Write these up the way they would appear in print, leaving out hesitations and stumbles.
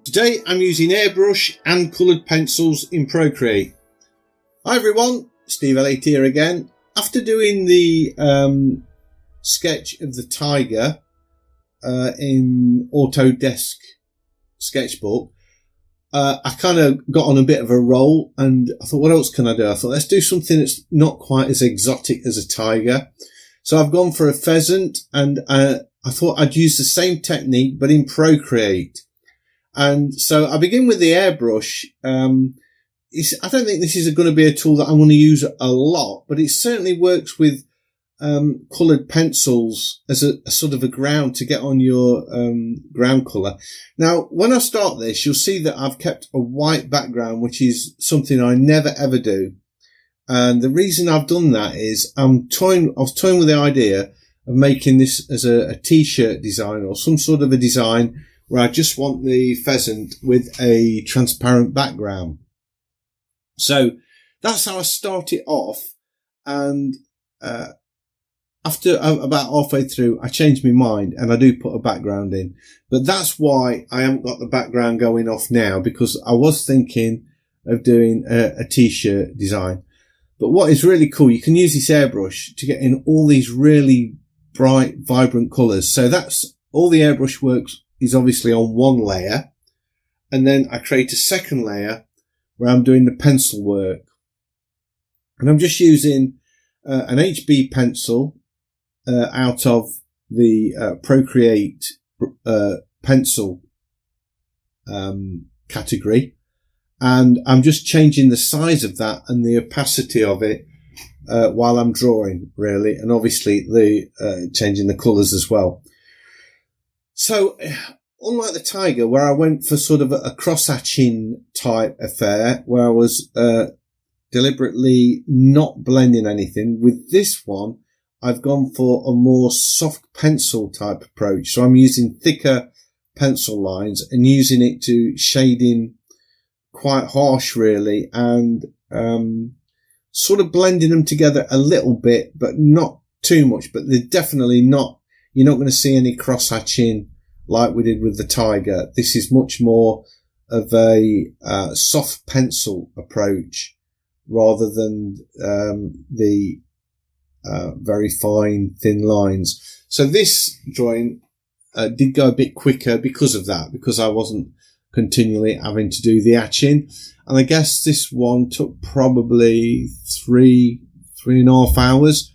Today I'm using airbrush and coloured pencils in Procreate. Hi everyone, Steve Elliott here again. After doing the sketch of the tiger in Autodesk Sketchbook, I kind of got on a bit of a roll and I thought, what else can I do? I thought, let's do something that's not quite as exotic as a tiger. So I've gone for a pheasant, and I thought I'd use the same technique but in Procreate. And so I begin with the airbrush. I don't think this is going to be a tool that I'm going to use a lot, but it certainly works with coloured pencils as a sort of a ground to get on your ground colour. Now, when I start this, you'll see that I've kept a white background, which is something I never ever do. And the reason I've done that is I was toying with the idea of making this as a t-shirt design or some sort of a design where I just want the pheasant with a transparent background. So that's how I start it off. And after about halfway through, I changed my mind and I do put a background in. But that's why I haven't got the background going off now, because I was thinking of doing a t-shirt design. But what is really cool, you can use this airbrush to get in all these really bright, vibrant colours. So that's all the airbrush works is obviously on one layer. And then I create a second layer where I'm doing the pencil work. And I'm just using an HB pencil out of the Procreate pencil category. And I'm just changing the size of that and the opacity of it while I'm drawing, really. And obviously changing the colours as well. So unlike the tiger, where I went for sort of a cross-hatching type affair, where I was deliberately not blending anything, with this one, I've gone for a more soft pencil type approach. So I'm using thicker pencil lines and using it to shade in quite harsh, really, and sort of blending them together a little bit, but not too much. But they're definitely not, you're not going to see any cross-hatching like we did with the tiger. This is much more of a soft pencil approach rather than the very fine, thin lines. So this drawing did go a bit quicker because of that, because I wasn't continually having to do the hatching. And I guess this one took probably three and a half hours.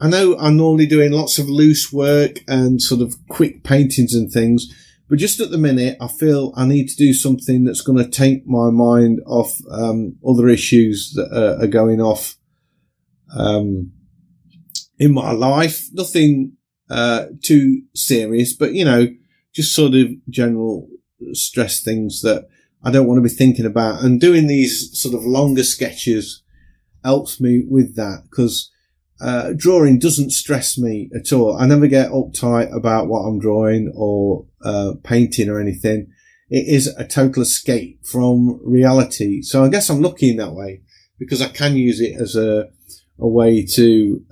I know I'm normally doing lots of loose work and sort of quick paintings and things, but just at the minute, I feel I need to do something that's going to take my mind off other issues that are going off in my life. Nothing too serious, but, you know, just sort of general stress things that I don't want to be thinking about. And doing these sort of longer sketches helps me with that, because drawing doesn't stress me at all. I never get uptight about what I'm drawing or painting or anything. It is a total escape from reality. So I guess I'm lucky in that way, because I can use it as a way to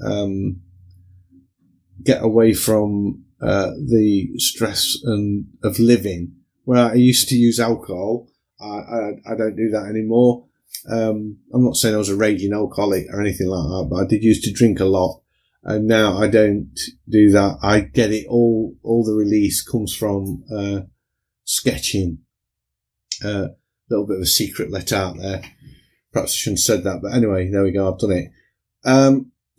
get away from the stress of living. Where I used to use alcohol, I don't do that anymore. I'm not saying I was a raging alcoholic or anything like that, but I did used to drink a lot, and now I don't do that. I get it all the release comes from sketching. A little bit of a secret let out there. Perhaps I shouldn't have said that, but anyway, there we go, I've done it.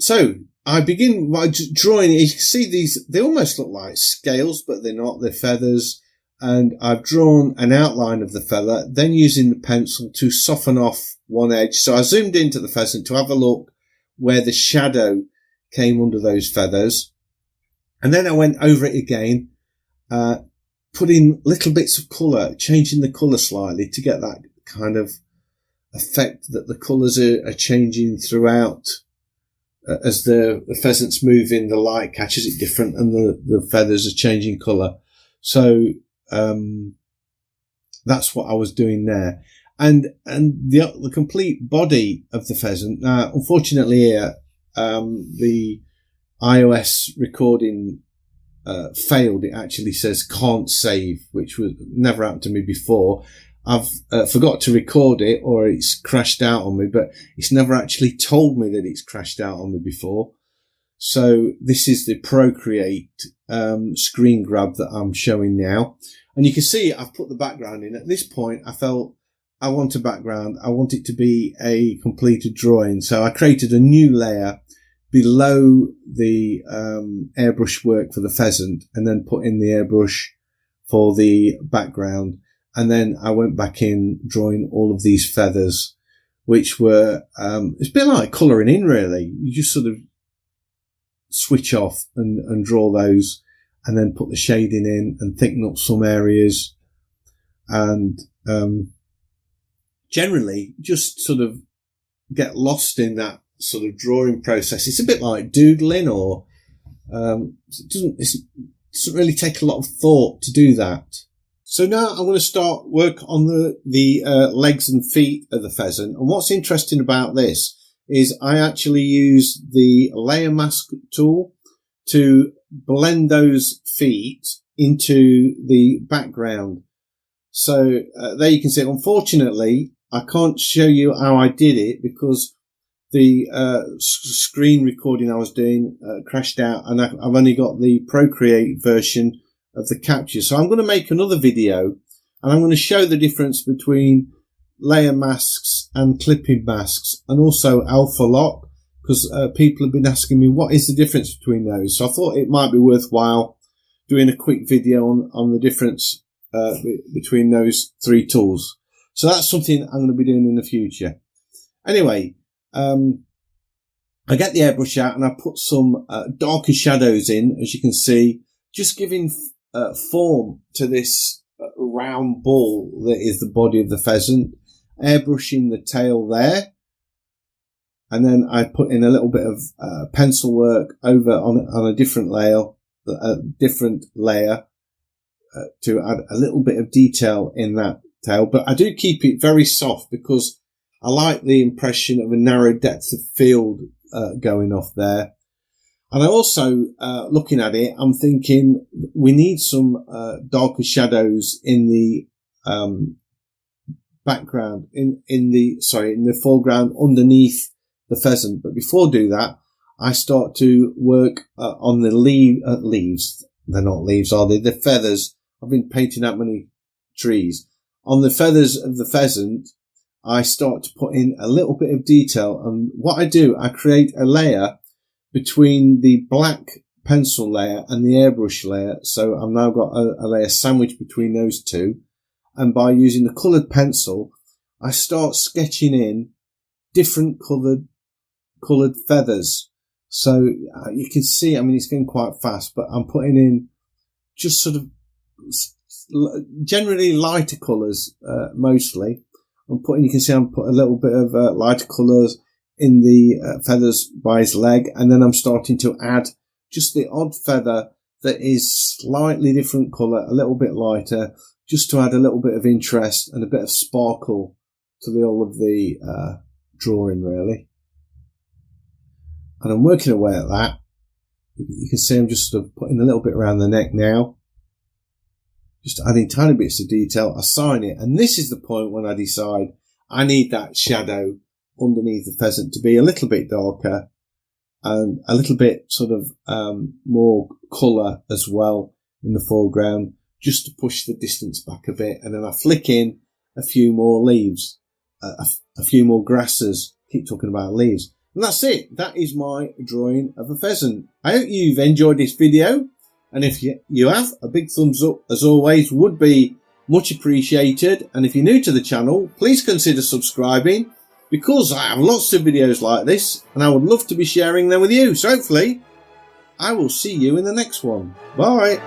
So I begin by drawing. You can see these, they almost look like scales, but they're not, they're feathers. And I've drawn an outline of the feather, then using the pencil to soften off one edge. So I zoomed into the pheasant to have a look where the shadow came under those feathers. And then I went over it again, putting little bits of colour, changing the colour slightly to get that kind of effect that the colours are changing throughout. As the pheasant's moving, the light catches it different and the feathers are changing colour. So that's what I was doing there. And the complete body of the pheasant. Now, unfortunately here, the iOS recording failed. It actually says can't save, which was never happened to me before. I've forgot to record it, or it's crashed out on me, but it's never actually told me that it's crashed out on me before. So this is the Procreate screen grab that I'm showing now. And you can see I've put the background in. At this point, I felt I want a background. I want it to be a completed drawing. So I created a new layer below the airbrush work for the pheasant, and then put in the airbrush for the background. And then I went back in drawing all of these feathers, which were, it's a bit like colouring in, really. You just sort of switch off and draw those, and then put the shading in and thicken up some areas. And generally just sort of get lost in that sort of drawing process. It's a bit like doodling, or it doesn't really take a lot of thought to do that. So now I'm going to start work on the legs and feet of the pheasant. And what's interesting about this is I actually use the layer mask tool to blend those feet into the background. So there you can see, unfortunately, I can't show you how I did it because the screen recording I was doing crashed out, and I've only got the Procreate version of the capture. So I'm going to make another video, and I'm going to show the difference between layer masks and clipping masks, and also alpha lock, because people have been asking me what is the difference between those. So I thought it might be worthwhile doing a quick video on the difference between those three tools. So that's something I'm going to be doing in the future. Anyway, I get the airbrush out and I put some darker shadows in, as you can see, just giving form to this round ball that is the body of the pheasant, airbrushing the tail there. And then I put in a little bit of pencil work over on a different layer, to add a little bit of detail in that tail. But I do keep it very soft because I like the impression of a narrow depth of field going off there. And I also, looking at it, I'm thinking we need some darker shadows in the background, in the foreground underneath the pheasant. But before I do that, I start to work on the leaves. They're not leaves, are they? The feathers. I've been painting that many trees. On the feathers of the pheasant, I start to put in a little bit of detail. And what I do, I create a layer between the black pencil layer and the airbrush layer. So I've now got a layer sandwiched between those two. And by using the coloured pencil, I start sketching in different coloured feathers. So you can see, I mean, it's going quite fast, but I'm putting in just sort of generally lighter colours, mostly. You can see I'm putting a little bit of lighter colours in the feathers by his leg, and then I'm starting to add just the odd feather that is slightly different colour, a little bit lighter, just to add a little bit of interest and a bit of sparkle to all of the drawing, really. And I'm working away at that. You can see I'm just sort of putting a little bit around the neck now, just adding tiny bits of detail. I sign it, and this is the point when I decide I need that shadow underneath the pheasant to be a little bit darker and a little bit sort of more colour as well in the foreground, just to push the distance back a bit. And then I flick in a few more leaves, a few more grasses. Keep talking about leaves. And that's it. That is my drawing of a pheasant. I hope you've enjoyed this video. And if you have, a big thumbs up, as always, would be much appreciated. And if you're new to the channel, please consider subscribing, because I have lots of videos like this and I would love to be sharing them with you. So hopefully I will see you in the next one. Bye.